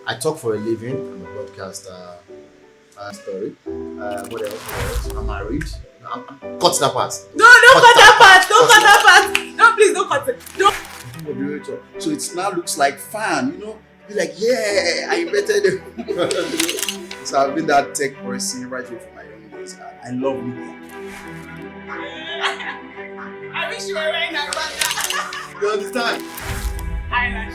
I talk for a living. I'm a broadcaster. Story. What else? I'm married. Cut that part. No, don't cut that part. Don't cut that part. No, please don't cut it. Don't. So it now looks like fun, Be like, yeah, I invented it. So I've been that tech person right away from my young days. I love media. I wish you were wearing that. You understand? Eyelash.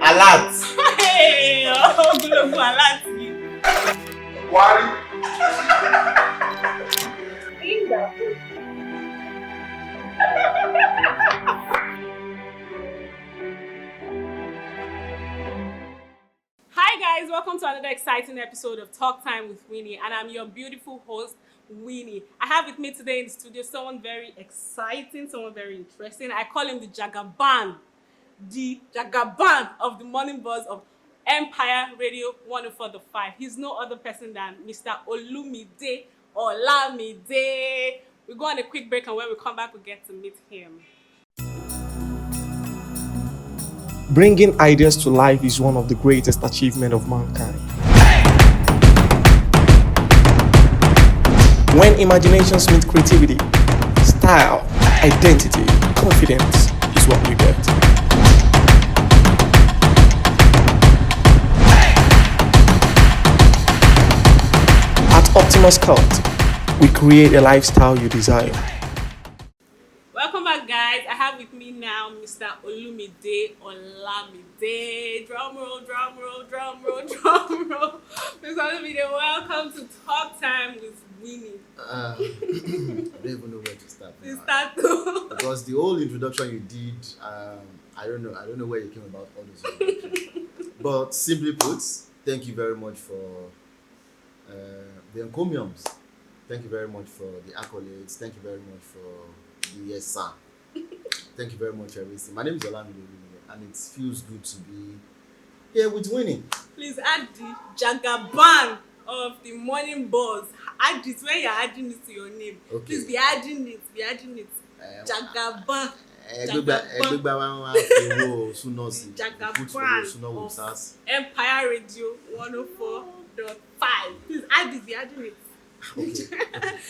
Alert. Hey, oh, good alert. Worry. Hi guys, welcome to another exciting episode of Talk Time with Winnie, and I'm your beautiful host, Winnie. I have with me today in the studio someone very exciting, someone very interesting. I call him the Jagaban of the morning buzz of Empire Radio 104.5. He's no other person than Mr. OLAMIDE. We go on a quick break, and when we come back, we get to meet him. Bringing ideas to life is one of the greatest achievements of mankind. When imaginations meet creativity, style, identity, confidence is what you get. At Optimus Cult, we create a lifestyle you desire. Welcome back, guys. I have with me now Mr. Olamide. Drum roll. Mr. Olamide, welcome to Talk Time with Winnie. I don't even know where to start. Because the whole introduction you did, I don't know where you came about all those introductions. But simply put, thank you very much for the encomiums. Thank you very much for the accolades. Thank you very much for the yes sir. Thank you very much, everything. My name is OLAMIDE OLUMIDE, and it feels good to be here with Winnie. Please add the Jagaban of the morning buzz. Add it when you're adding it to your name. Okay. Please be adding it. Jagaban. Jagaban of Empire Radio 104.5. Please add it, be adding it. Okay.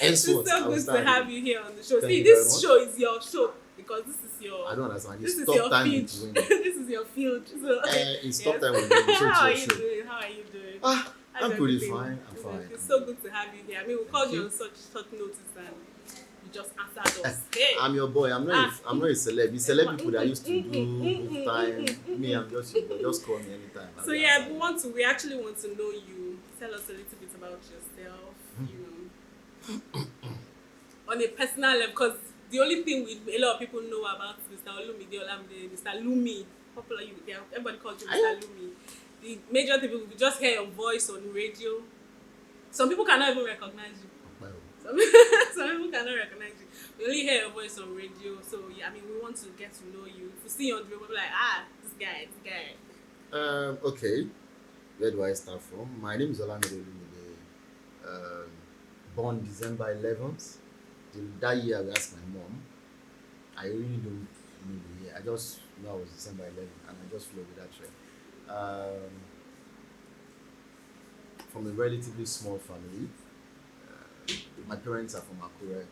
It's so good to have you here on the show. Thank See, you this very show is your show because this is your. I don't understand. This It's is top your time field. with Winnie. This is your field. So, It's top time with Winnie. How are you Show. doing? How are you doing? I'm pretty everything? fine. I'm fine. It's so good to have you here. I mean, we called you on such short notice and you just answered us. Hey. I'm your boy. I'm not a celeb. The celeb people that used to do book time. Me, I'm just your boy. Just call me anytime. So yeah, we actually want to know you. Tell us a little bit about yourself, on a personal level, because the only thing a lot of people know about Mr. Olamide, Mr. Lumi, popular everybody calls you Mr. Lumi. The major thing, we just hear your voice on radio. Some people cannot even recognize you. Some people cannot recognize you. We only hear your voice on radio. So yeah, I mean, we want to get to know you. If we see you on the road, we'll be like, this guy. Okay. Where do I start from? My name is OLAMIDE OLUMIDE. Born December 11th. That year I asked my mom. I really don't know the year. I just know I was December 11th and I just flew with that trip. From a relatively small family. My parents are from Akure.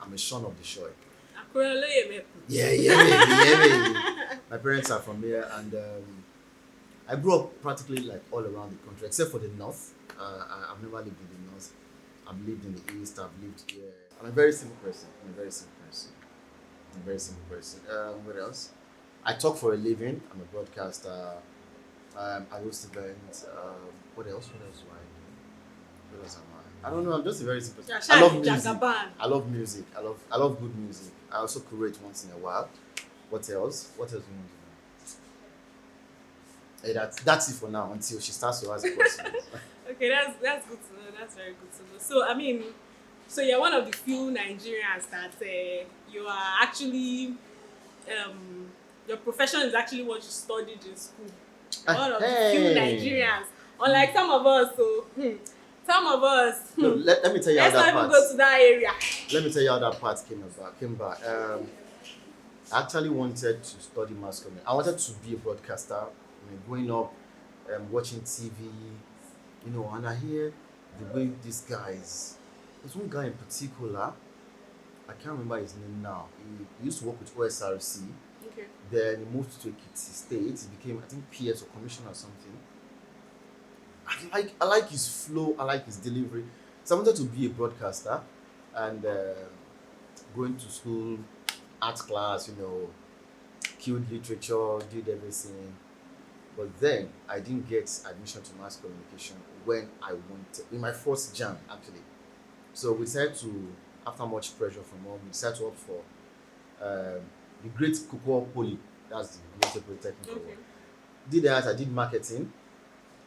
I'm a son of the shore. Akure. Yeah. My parents are from here, and I grew up practically like all around the country, except for the north. I've never lived in the north. I've lived in the east. I've lived here. I'm a very simple person. What else? I talk for a living. I'm a broadcaster. I host events. What else do I do? What else am I? I don't know. I'm just a very simple person. I love music. I love good music. I also curate once in a while. What else? What else do you want to know? Hey, that's it for now until she starts to ask questions. Okay, that's good to know. That's very good to know. So I mean, you're one of the few Nigerians that you are actually your profession is actually what you studied in school. One of the few Nigerians, unlike some of us. No, let me tell you how that part. Let's not even go to that area. Let me tell you how that part came back. I actually wanted to study mass communication. I wanted to be a broadcaster. Growing up, watching TV, and I hear the way these guys. There's one guy in particular. I can't remember his name now. He used to work with OSRC. Okay. Then he moved to Ekiti State. He became, I think, PS or commissioner or something. I like his flow. I like his delivery. So I wanted to be a broadcaster, and going to school, art class, killed literature, did everything. But then I didn't get admission to mass communication when I wanted, in my first jam actually. So we decided to, after much pressure from home, we decided to opt for the Great Cocoa Poly. That's the Great Polytechnic. Okay. Did that, I did marketing.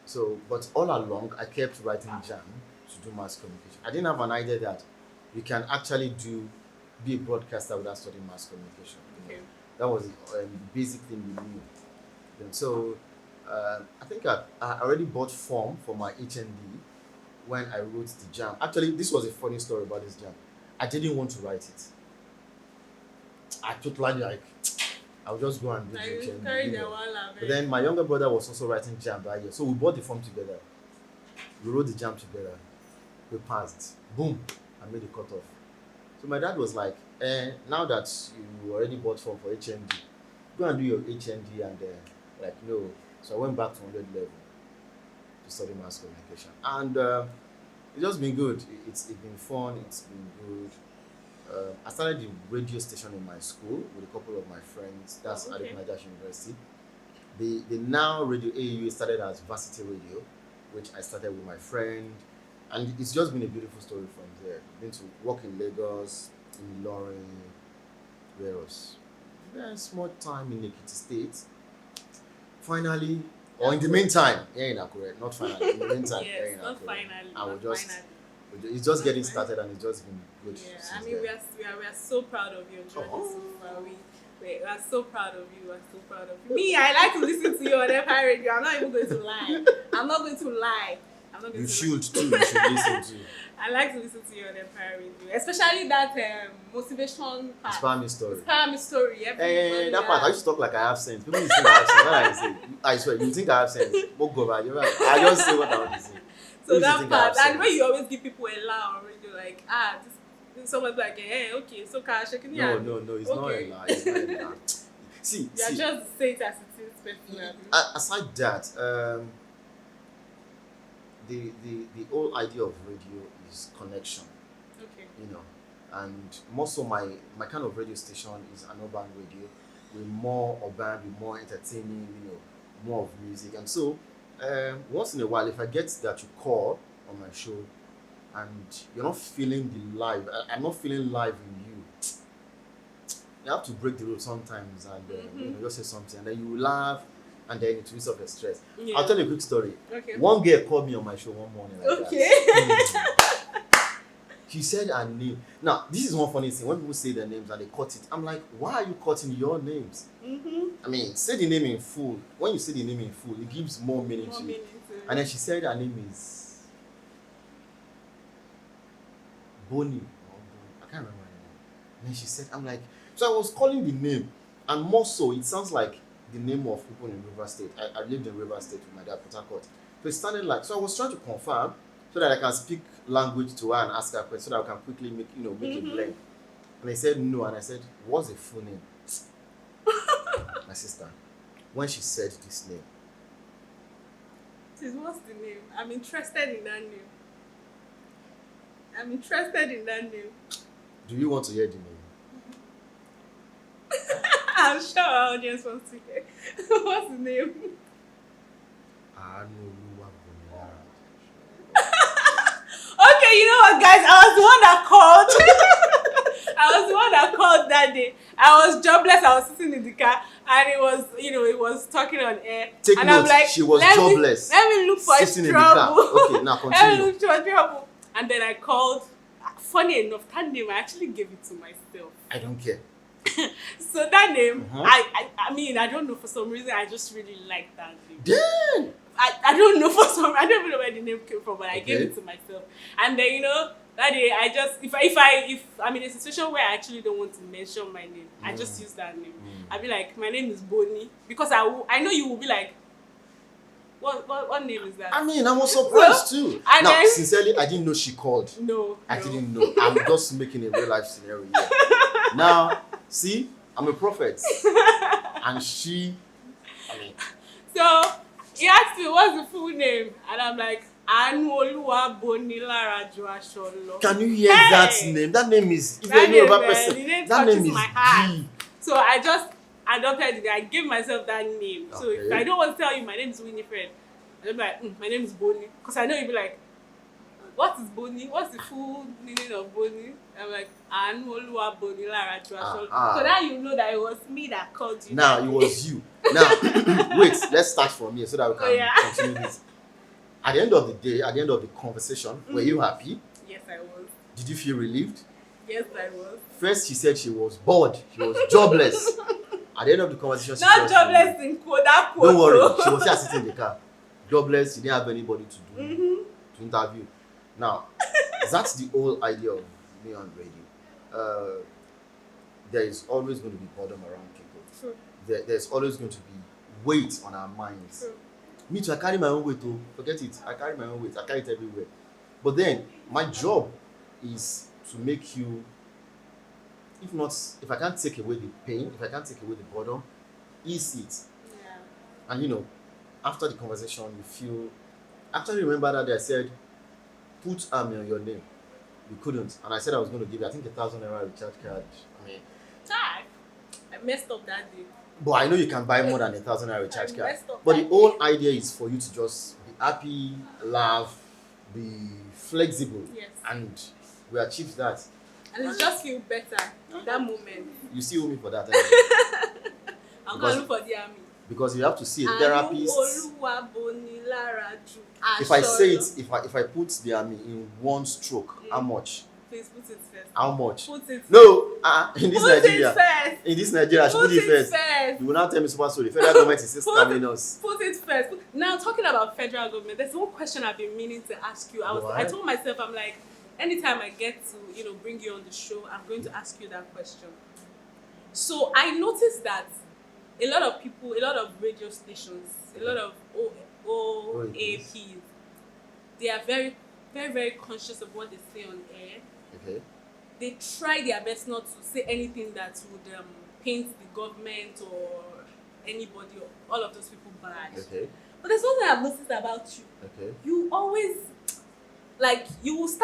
So, but all along, I kept writing jam to do mass communication. I didn't have an idea that you can actually be a broadcaster without studying mass communication. Okay. That was the basic thing we knew. And so, I think I already bought form for my HND when I wrote the jam. Actually, this was a funny story about this jam. I didn't want to write it. I totally I would just go and do the HND. But then my younger brother was also writing jam that year. So we bought the form together. We wrote the jam together. We passed. Boom. I made the cutoff. So my dad was like, now that you already bought form for HND, go and do your HND and no. So I went back to 100 level to study mass communication. And it's just been good. It's been fun. It's been good. I started the radio station in my school with a couple of my friends. That's at Najash University. The now radio AU started as Varsity Radio, which I started with my friend. And it's just been a beautiful story from there. Been to work in Lagos, in Ilorin, where else? Very small time in Ekiti State. Finally, or in the meantime, not finally. In the meantime, yes, not finally. I will just. It's just getting started and it's just been good. Yeah, I mean, we are so proud of you, Johnny. So far. We are so proud of you. We are so proud of you. Me, I like to listen to you on Empire Radio. I'm not even going to lie. You should too. You should listen to. I like to listen to you on Empire Radio, especially that motivation part. Inspire me story. That part, I used to talk like I have sense. People think I have sense. What I say, I swear, you think I have sense. You're right. I just say what I want to say. So that part, and when you always give people a lie on radio, like, someone's like, okay, so cash, no, it's not a lie. It's not a lie. See, just say it as it is, personally. Aside that, the whole idea of radio is connection. Okay. And more so my kind of radio station is an urban radio. We're more urban, we're more entertaining, more of music. And so once in a while, if I get that you call on my show and you're not feeling the live, I'm not feeling live in you. You have to break the rule sometimes and just say something, and then you laugh, and then it releases off your stress. Yeah. I'll tell you a quick story. Okay. One girl called me on my show one morning. She said her name. Now, this is one funny thing. When people say their names and they cut it, I'm like, why are you cutting your names? I mean, say the name in full. When you say the name in full, it gives more meaning to it. And then she said her name is Bonnie. I can't remember her name. And then she said, I'm like, so I was calling the name. And more so, it sounds like the name of people in River State. I lived in River State with my dad, Port Harcourt. So it sounded like, so I was trying to confirm so that I can speak language to her and ask her questions so that I can quickly make a blend. And they said no, and I said, what's the full name? My sister. When she said this name. What's the name? I'm interested in that name. Do you want to hear the name? I'm sure our audience wants to hear. What's the name? Okay, you know what, guys? I was the one that called that day. I was jobless. I was sitting in the car, and it was talking on air. And I'm like, she was jobless. Let me look for trouble. Okay, now continue. Let me look for trouble. And then I called. Funny enough, that name I actually gave it to myself. I don't care. So that name, I mean, I don't know, for some reason I just really like that name. Damn! I don't know I don't even know where the name came from, but I gave it to myself. And then that day I just if I'm in a situation where I actually don't want to mention my name, I just use that name. I'll be like, my name is Bonnie, because I know you will be like, What name is that? I mean, I was surprised too. And Now, then- sincerely, I didn't know she called. No. I didn't know. I'm just making a real life scenario here. Now, see, I'm a prophet. And she, I mean, So he asked me what's the full name, and I'm like, Anu Oluwabonilara Joasholo. can you hear that name? That name is, if That you're a name, Yoruba person, the name that touches name is my heart. deep. So I just adopted it. I gave myself that name. So if Okay. I don't want to tell you my name is Winifred, I'll be like, my name is Bonnie. Because I know you'll be like, what is Bonnie? What's the full meaning of Bonnie? I'm like, Anu Oluwabonilara Joasholo. So now you know that it was me that called you. Now, it was you. Now, wait, let's start from here so that we can continue this. At the end of the day, at the end of the conversation, were you happy? Yes, I was. Did you feel relieved? Yes, I was. First, she said she was bored. She was jobless. At the end of the conversation, she Not felt jobless in quote, that quote. don't worry, she was just sitting in the car. Jobless, she didn't have anybody to interview. Now, that's the whole idea of me on radio. There is always going to be boredom around people. True. There's always going to be weight on our minds. True. Me too, I carry my own weight too. Forget it. I carry my own weight. I carry it everywhere. But then, my job is to make you, if I can't take away the pain, if I can't take away the boredom, ease it. Yeah. And you know, after the conversation, you feel. Actually, remember that day I said, put Army on your name. You couldn't, and I said I was going to give you, I think, 1,000 naira recharge card. I mean, I messed up that day. but I know you can buy more than 1,000 naira recharge I card. messed up But the that whole idea is for you to just be happy, laugh, be flexible, Yes. and we achieved that. And it just feel better that moment. You still owe me for that. Anyway. I'm Because- going to look for the army. Because you have to see a Anu therapist. Oluwabonilara If I say it, Joasholo. if I put the army in one stroke, how much? Please put it first. How much? Put it No, in this Put Nigeria, it first. in this Nigeria, I should Put put it it first. first. You will now tell me super sorry. Federal government is still Put- scamming us. Put it first. Now talking about federal government, there's one question I've been meaning to ask you. I told myself, I'm like, anytime I get to bring you on the show, I'm going to ask you that question. So I noticed that a lot of people, a lot of radio stations, a lot of OAPs, they are very, very, very conscious of what they say on air. Okay. They try their best not to say anything that would paint the government or anybody or all of those people bad. Okay. But there's one thing I've noticed about you. Okay. You always, like, you will just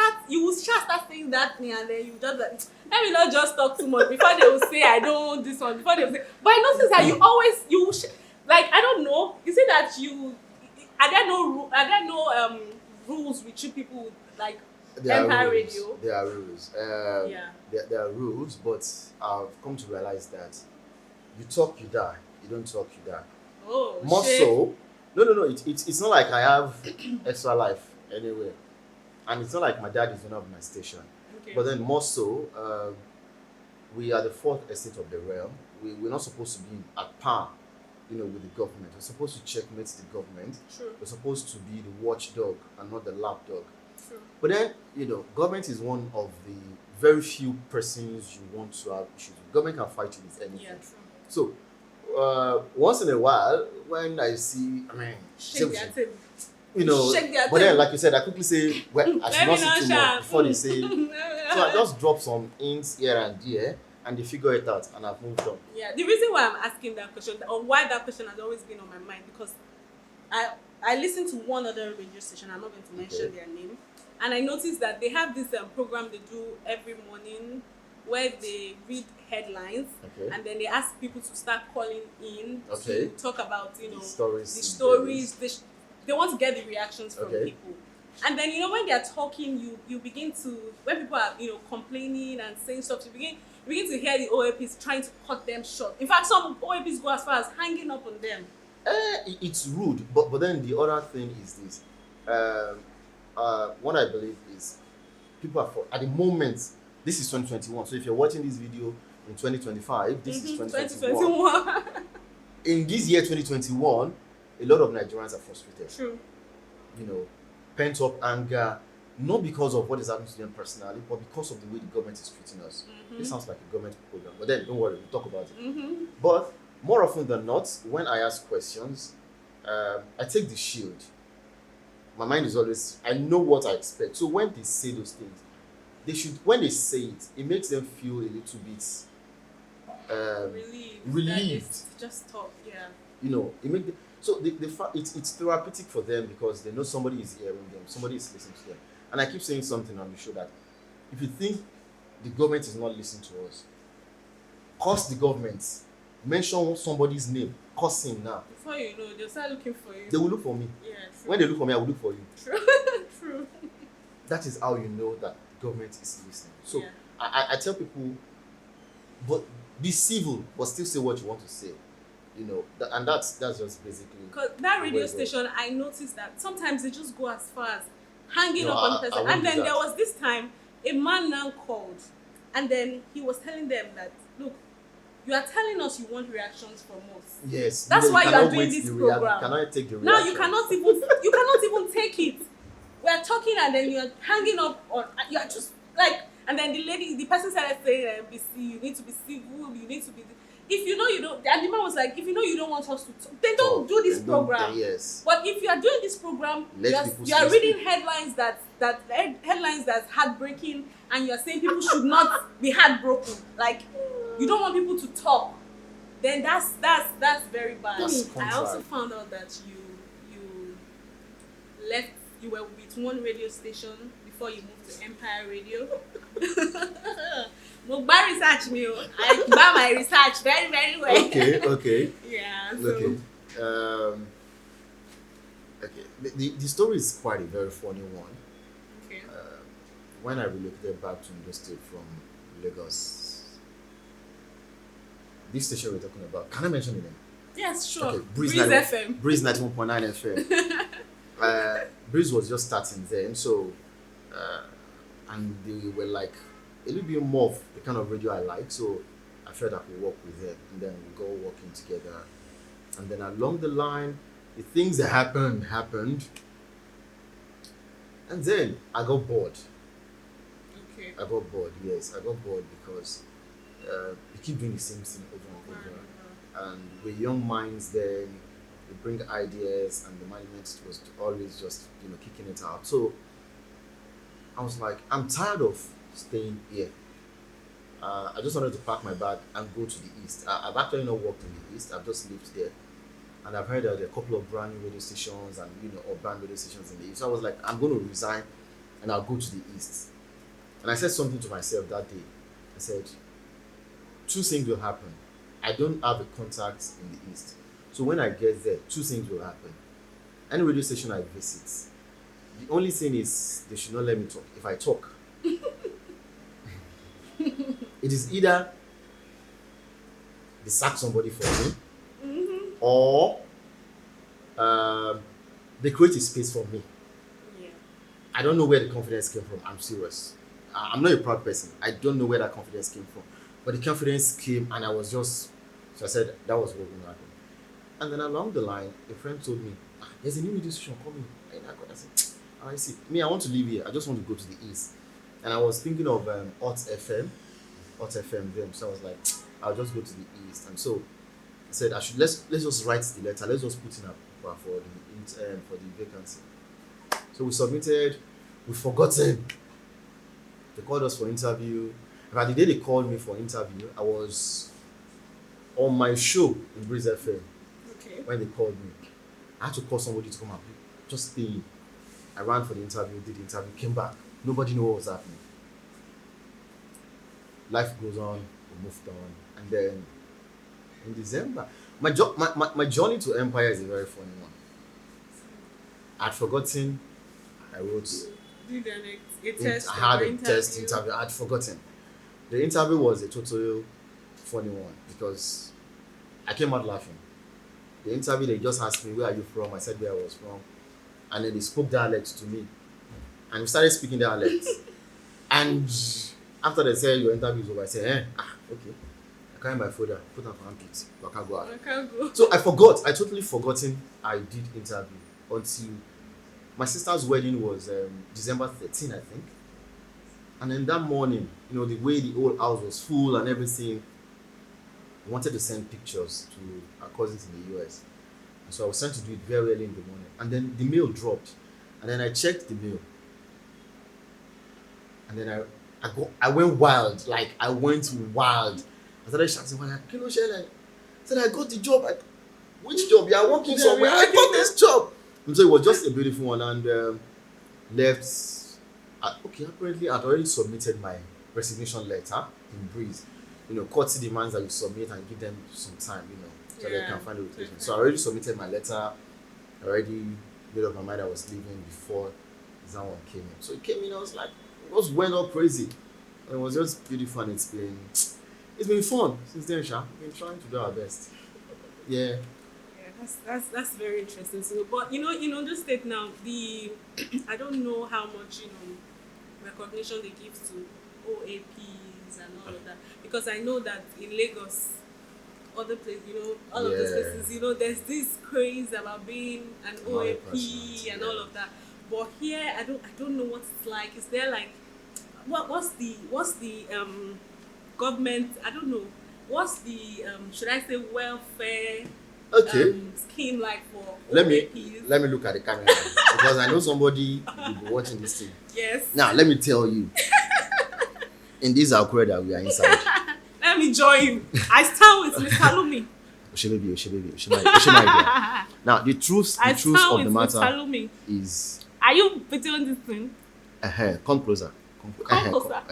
start saying that thing and then you just like, let me not just talk too much before they will say I don't want this one, before they will say, but I notice that you always, like, I don't know, you say that are there no rules with you people with, like, Empire Radio? There are rules. Yeah. There are rules, but I've come to realize that you talk, you die. You don't talk, you die. Oh, More shit. so, no. It's not like I have extra life anywhere, and it's not like my dad is owner of my station. Okay. But then more so, we are the fourth estate of the realm. We're not supposed to be at par, with the government. We're supposed to checkmate the government. True. We're supposed to be the watchdog and not the lapdog. True. But then, government is one of the very few persons you want to have issues with. Government can fight you with anything. Yeah, true. So, once in a while, when I see, Shake their tail. Shake their but then, tail. like you said, I quickly say, well, I should not say too much before they say. So I just drop some hints here and there, and they figure it out, and I've moved on. Yeah, the reason why I'm asking that question, or why that question has always been on my mind, because I listened to one other radio station, I'm not going to mention their name, and I noticed that they have this program they do every morning where they read headlines, and then they ask people to start calling in to talk about, the stories. They want to get the reactions from people. And then, when they're talking, you begin to, when people are, complaining and saying stuff, you begin to hear the OAPs trying to cut them short. In fact, some OAPs go as far as hanging up on them. It's rude, but then the other thing is this. What I believe is people are at the moment. This is 2021. So if you're watching this video in 2025, this is 2021. In this year 2021, a lot of Nigerians are frustrated. True. Pent up anger, not because of what is happening to them personally, but because of the way the government is treating us. This sounds like a government program, but then don't worry, we'll talk about it. But more often than not, when I ask questions, I take the shield. My mind is always, I know what I expect. So when they say those things, they should, when they say it, it makes them feel a little bit relieved. Just talk, yeah. You know, it make them, so it's therapeutic for them because they know somebody is hearing them, somebody is listening to them. And I keep saying something on the show that if you think the government is not listening to us, curse the government, mention somebody's name, curse him now. Before you know, they'll start looking for you. They will look for me. Yeah, true. When they look for me, I will look for you. True. True. That is how you know that government is listening. So Yeah. I tell people, but be civil, but still say what you want to say. You know, and that's just basically. Because that radio Where- station, I noticed that sometimes they just go as far as hanging No, up on the I person. won't And do then that. there was this time, a man now called, and then he was telling them that, look, you are telling us you want reactions from us. Yes. That's why you are cannot doing wait this the program. Cannot take the Now reaction. you cannot even take it. We are talking and then you are hanging up on, you are just like, and then the person started saying, you need to be civil, you need to be. If you know you don't, and the man was like, if you know you don't want us to talk, then don't do this Then don't- program. Yes. But if you are doing this program, Let people you are still reading headlines headlines that's heartbreaking, and you are saying people should not be heartbroken. Like, you don't want people to talk. Then that's very bad. That's I also contrary. found out that you were with one radio station before you moved to Empire Radio. Mo gba research me o. I gba my research very, very well. Okay. Yeah. So. Okay. Okay. The story is quite a very funny one. Okay. When I relocated back to Ondo State from Lagos, this station we're talking about, can I mention the name? Yes, sure. Okay, Breeze 90 FM. Breeze 91.9 FM. Breeze was just starting then, so and they were like a little bit more of the kind of radio I like, so I felt I could work with them, and then we go working together. And then along the line, the things that happened, and then I got bored. Okay. I got bored, yes, I got bored because we keep doing the same thing over and over. And we're young minds then, we bring ideas, and the management was always just, kicking it out. So I was like, I'm tired of staying here. I just wanted to pack my bag and go to the east. I've actually not worked in the east, I've just lived there. And I've heard that there are a couple of brand new radio stations and urban radio stations in the east. So I was like, I'm going to resign and I'll go to the east. And I said something to myself that day. I said, two things will happen. I don't have a contact in the east. So when I get there, two things will happen. Any radio station I visit, the only thing is they should not let me talk. If I talk, it is either they sack somebody for me, or they create a space for me. Yeah. I don't know where the confidence came from. I'm serious. I'm not a proud person. I don't know where that confidence came from. But the confidence came, and I was just, so I said, that was what was going to happen. And then along the line, a friend told me, there's a new radio station coming. And I said, I see. Me, I want to live here. I just want to go to the east. And I was thinking of Hot FM then. So I was like, I'll just go to the east. And so I said, let's just write the letter. Let's just put in a paper for the vacancy. So we submitted. We've forgotten. They called us for interview. And the day they called me for interview, I was on my show in Breeze FM. Okay. When they called me, I had to call somebody to come and just stay in. I ran for the interview, did the interview, came back. Nobody knew what was happening. Life goes on, we moved on. And then in December, my journey to Empire is a very funny one. I'd forgotten. I wrote. Did a test. I had or a test interview. I'd forgotten. The interview was a total funny one because I came out laughing. The interview, they just asked me, where are you from? I said where I was from. And then they spoke dialect to me. And we started speaking dialect. And after they said your interview is over, I said, okay. I carry my folder, put on my armpit, but I can't go out. I can't go. So I forgot. I totally forgotten I did interview until my sister's wedding was December 13, I think. And then that morning, the way the whole house was full and everything, I wanted to send pictures to our cousins in the US. So I was trying to do it very early in the morning. And then the mail dropped. And then I checked the mail. And then I went wild. Like, I went wild. I started shouting, I said, I got the job. Which job? You are working somewhere. I got this job. And so it was just a beautiful one. And left. Apparently I'd already submitted my resignation letter in Breeze. Courtesy demands that you submit and give them some time, so they can find a replacement. So I already submitted my letter. I already made up my mind I was leaving before that one came in. So it came in, I was like, it was went all crazy. And it was just beautiful, and it's been fun since then, Sha. We've been trying to do our best. Yeah. That's very interesting. So, but in Ondo State now, I don't know how much recognition they give to OAPs and all of that, because I know that in Lagos, other places, all of those places, there's this craze about being an OAP and all of that. But here, I don't know what it's like. Is there like, what's the government? I don't know. What's the should I say welfare? Scheme like for OAPs? Let me look at the camera because I know somebody will be watching this thing. Yes. Now let me tell you, in this Akure that we are inside. Let me join you. I stand with Mr. Lumi. Oshimai. Now the truth of the matter is. Are you between this thing? Come closer. Come closer.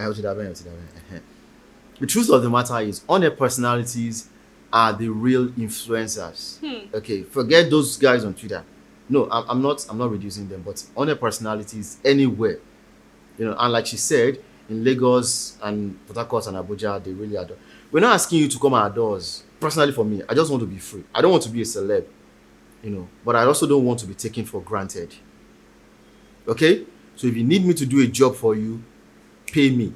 The truth of the matter is, honest personalities are the real influencers. Okay, forget those guys on Twitter. No, I'm not reducing them, but honest personalities anywhere, and like she said, in Lagos and Port Harcourt and Abuja, they really adore. We're not asking you to come and adore us. Personally, for me, I just want to be free. I don't want to be a celeb, but I also don't want to be taken for granted. Okay, so if you need me to do a job for you, pay me.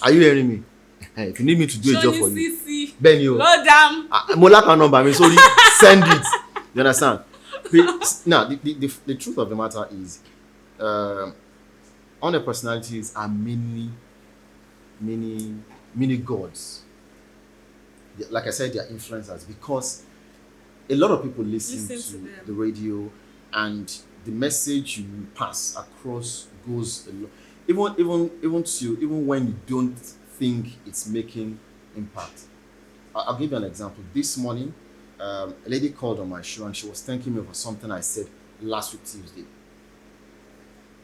Are you hearing me? If you need me to do a job for you, Ben, you. Lord damn. Molaka number. Sorry, send it. You understand? Now, the truth of the matter is, honest personalities are many gods. Like I said, they are influencers because a lot of people listen to the radio, and the message you pass across goes a lot. Even when you don't think it's making impact. I'll give you an example. This morning, a lady called on my show and she was thanking me for something I said last week Tuesday.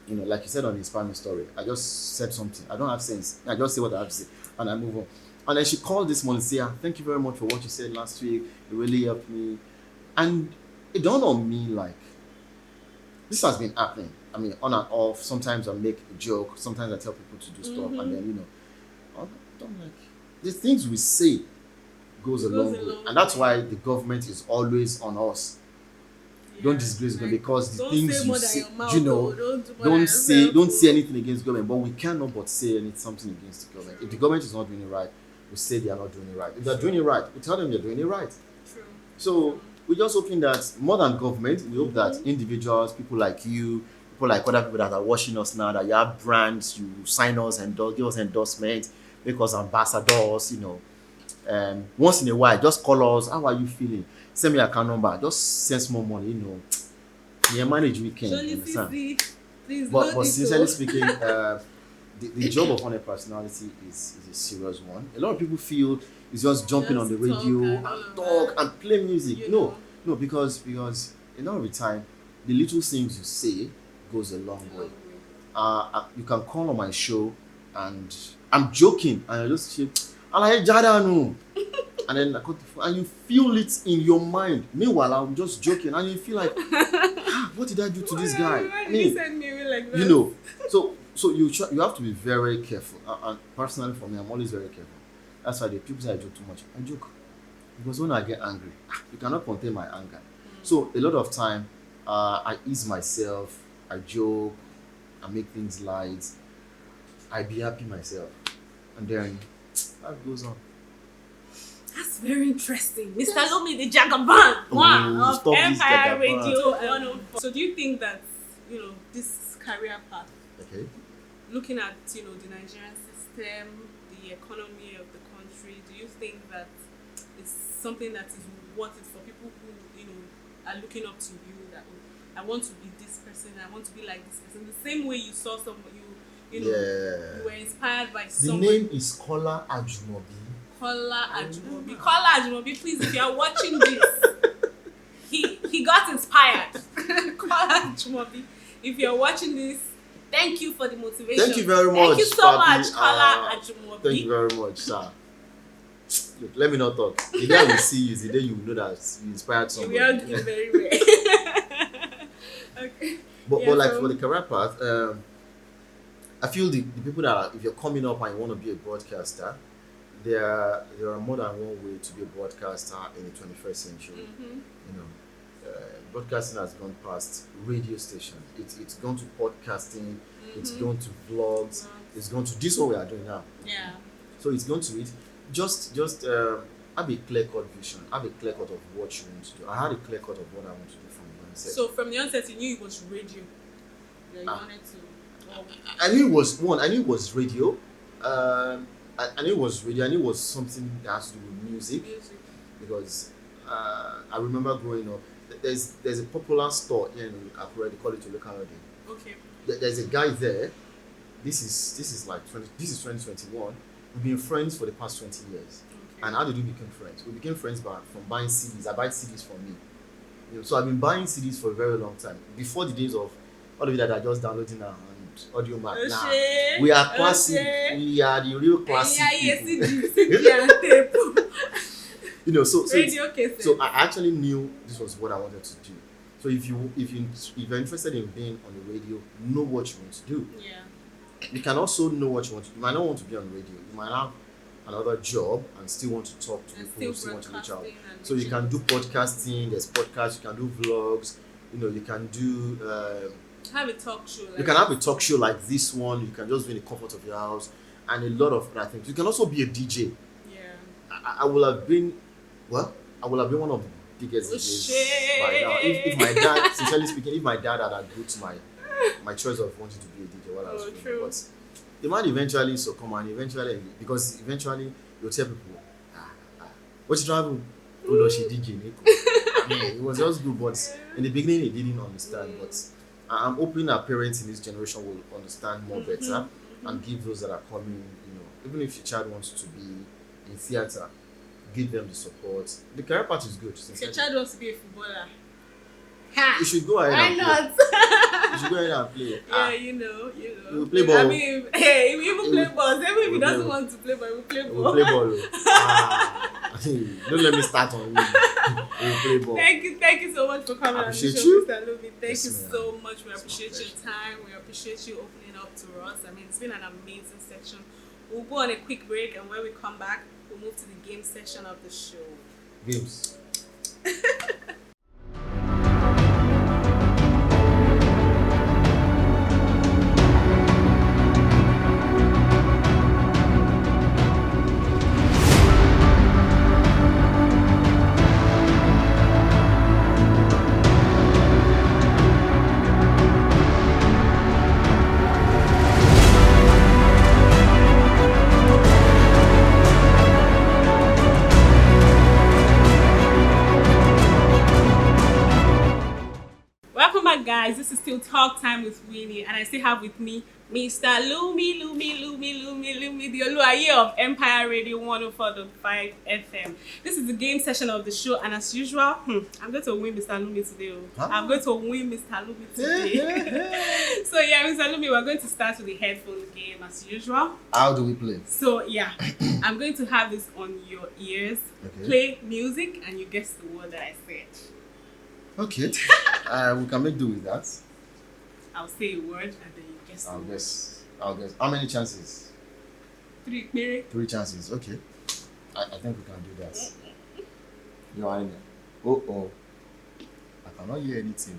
Like you said on the Inspire Me story, I just said something. I don't have sense. I just say what I have to say and I move on. And then she called this morning and said, thank you very much for what you said last week. It really helped me. And it dawned on me like, this has been happening. I mean, on and off. Sometimes I make a joke. Sometimes I tell people to do stuff. And then, I'm like, the things we say goes a long way. And that's why the government is always on us. Yeah, don't disgrace them because the things you say, don't say anything against government. But we cannot but say something against the government. If the government is not doing it right, we say they are not doing it right. If they're doing it right, we tell them they're doing it right. True. So we're just hoping that more than government, we hope that individuals, people like you, people like other people that are watching us now, that you have brands, you sign us and give us endorsement, make us ambassadors, once in a while, just call us. How are you feeling? Send me your account number. Just send more money, manage weekend. But sincerely speaking, the job of honest personality is a serious one. A lot of people feel it's just jumping on the radio and talk and play music. No, because a lot of the time, the little things you say goes a long way. You can call on my show and I'm joking and I just say, and then and you feel it in your mind. Meanwhile, I'm just joking and you feel like, what did I do to this guy? Why did you send me away like that? So you have to be very careful. And personally for me, I'm always very careful. That's why the people say I joke too much. I joke because when I get angry, you cannot contain my anger. So a lot of time, I ease myself. I joke. I make things light. I be happy myself, and then life goes on. That's very interesting. Mr. Lomi, the Jagaban, one of Empire Radio. So do you think that, this career path, looking at, the Nigerian system, the economy of the country, do you think that it's something that is worth it for people who, are looking up to you, that I want to be this person, I want to be like this person. The same way you saw someone, you know, you were inspired by someone. The name is Kola Ajumobi. Kola Ajumobi. Kola Ajumobi, please, if you are watching this, he got inspired. Kola Ajumobi, if you are watching this, thank you for the motivation. Thank you very much. Thank you so much, Kola Ajumobi. Thank you very much, sir. Look, let me not talk. The day I will see you is the day you will know that you inspired somebody. We all do very well. Okay. But like for the career path, I feel the people that are, if you're coming up and you want to be a broadcaster, there are more than one way to be a broadcaster in the 21st century. You know, broadcasting has gone past radio station. It's gone to podcasting. It's gone to vlogs. It's gone to this what we are doing now. Yeah. So it's gone to it. Just have a clear cut vision. Have a clear cut of what you want to do. I had a clear cut of what I want to do from the onset. So from the onset, you knew it was radio. Yeah, you wanted to. I knew it was one. I knew it was radio. I knew it was radio. I knew it was something that has to do with music. Because I remember growing up. There's a popular store here in Akure. They call it Olokamiide. Okay. There's a guy there. This is like 2021. We've been friends for the past 20 years. Okay. And how did we become friends? We became friends from buying CDs. I buy CDs from me. You know, so I've been buying CDs for a very long time. Before the days of all of you that are just downloading now and audio mark now. We are classic. We are the real classic people. You know, so I actually knew this was what I wanted to do. So if you're interested in being on the radio, know what you want to do. Yeah. You can also know what you want to do. You might not want to be on radio. You might have another job and still want to talk to people, still want to reach out. So you can do podcasting, there's podcasts, you can do vlogs, you know, you can do have a talk show. You can have a talk show like this one, you can just be in the comfort of your house and a lot of other things. You can also be a DJ. Yeah. I will have been one of the biggest DJs by now. If my dad, sincerely speaking, if my dad had agreed to my choice of wanting to be a DJ while I was growing up. But the man eventually succumb and eventually you'll tell people, what you travel? DJ. I mean, it was just good, but in the beginning he didn't understand. But I'm hoping our parents in this generation will understand more better and give those that are coming, you know, even if your child wants to be in theatre, give them the support. The career path is good. If your child wants to be a footballer, you should go ahead. Why not? You should go ahead and play. Yeah, you know. You play ball. I mean, hey, we even play ball. Even if he doesn't want to play ball, we play ball. We play ball. Don't let me start on you. We play ball. Thank you so much for coming on the show, Mr. Lumi. Thank you so much. We appreciate your time. We appreciate you opening up to us. I mean, it's been an amazing section. We'll go on a quick break, and when we come back, we'll move to the game section of the show. Games. Guys, this is still Talk Time with Winnie, and I still have with me Mr. Lumi, the Oluaye of Empire Radio 104.5 FM. This is the game session of the show, and as usual, I'm going to win Mr. Lumi today. I'm going to win Mr. Lumi today. So yeah, Mr. Lumi, we're going to start with the headphone game as usual. How do we play? So yeah, I'm going to have this on your ears. Okay. Play music, and you guess the word that I said. Okay, we can make do with that. I'll say a word and then you guess. I'll guess. How many chances? 3, maybe. 3 chances. Okay. I think we can do that. You are in there. Oh. I cannot hear anything.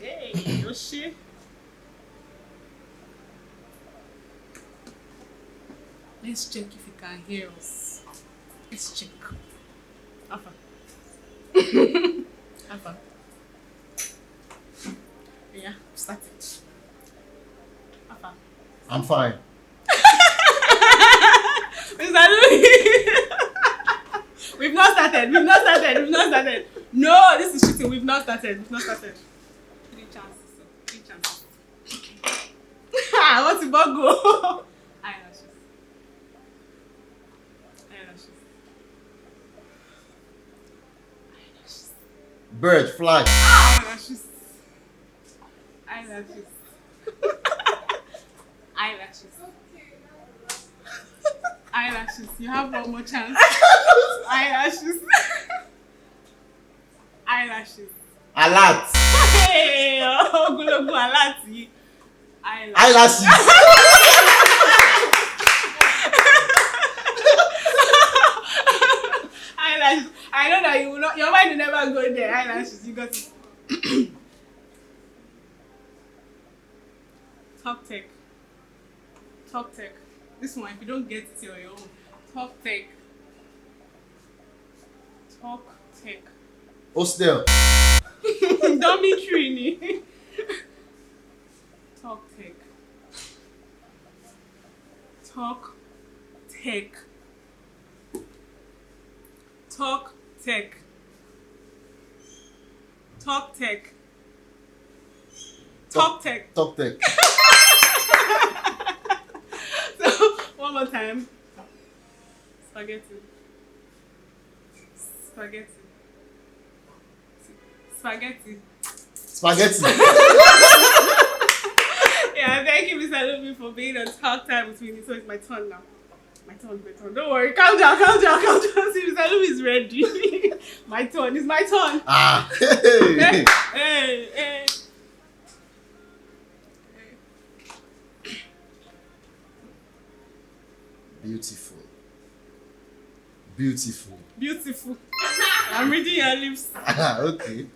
Hey, Yoshi. Let's check if you can hear us. Let's check. Alpha. Alpha. Yeah, start it. Alpha. I'm fine. We've not started. No, this is cheating. We've not started. 3 chances. 3 chances. What's the bug? Eyelashes. Bird, fly. Eyelashes. You have one more chance. Eyelashes. Alert. Hey, Gulogu alert. Eyelashes. Eyelashes. I know that you will not. Your mind will never go there. Eyelashes. You got it. Talk tech. This one, if you don't get it, you're your own. Talk tech. Hostel. Dormitory. Talk tech. So, one more time. Spaghetti. Yeah, thank you, Mr. Lumi, for being on Talk Time with me. So it's my turn now. My turn. Don't worry. Calm down. See, Mr. Lumi is ready. My turn. It's my turn. Hey. Beautiful. I'm reading your lips. Okay.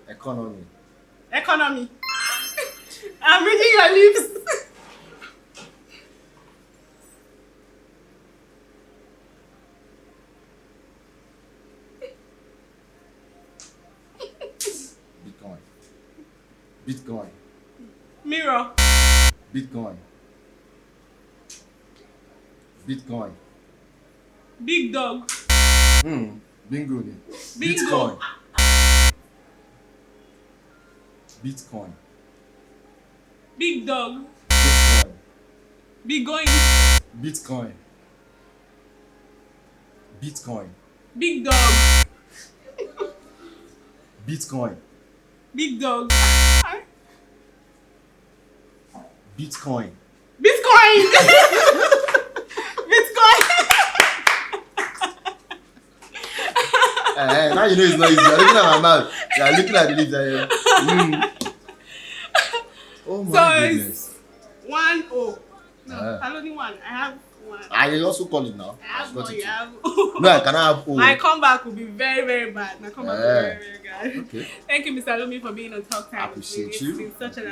Economy. I'm reading your lips. Bitcoin. Mirror. Bitcoin. Big dog. Bingo. Bingo. Bitcoin. Big dog. Big going. Bitcoin. Big dog. Bitcoin. Big dog. Bitcoin. Now you know it's not easy. You're looking at my mouth. You're looking at the lips. Oh my goodness. 1-0. No, I only one. I have one. I also call it now. I have one. You have. No, I cannot have O. My comeback will be very, very bad. My comeback will be very, very good. Okay. Thank you, Mr. Lumi, for being on Talk Time. I appreciate you. It's been such an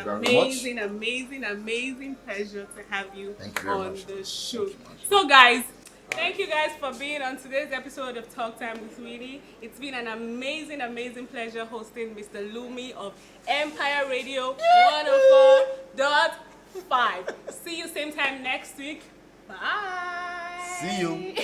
amazing pleasure to have you on the show. So, guys, thank you guys for being on today's episode of Talk Time with Sweetie. It's been an amazing pleasure hosting Mr. Lumi of Empire Radio 104.5. See you same time next week. Bye. See you.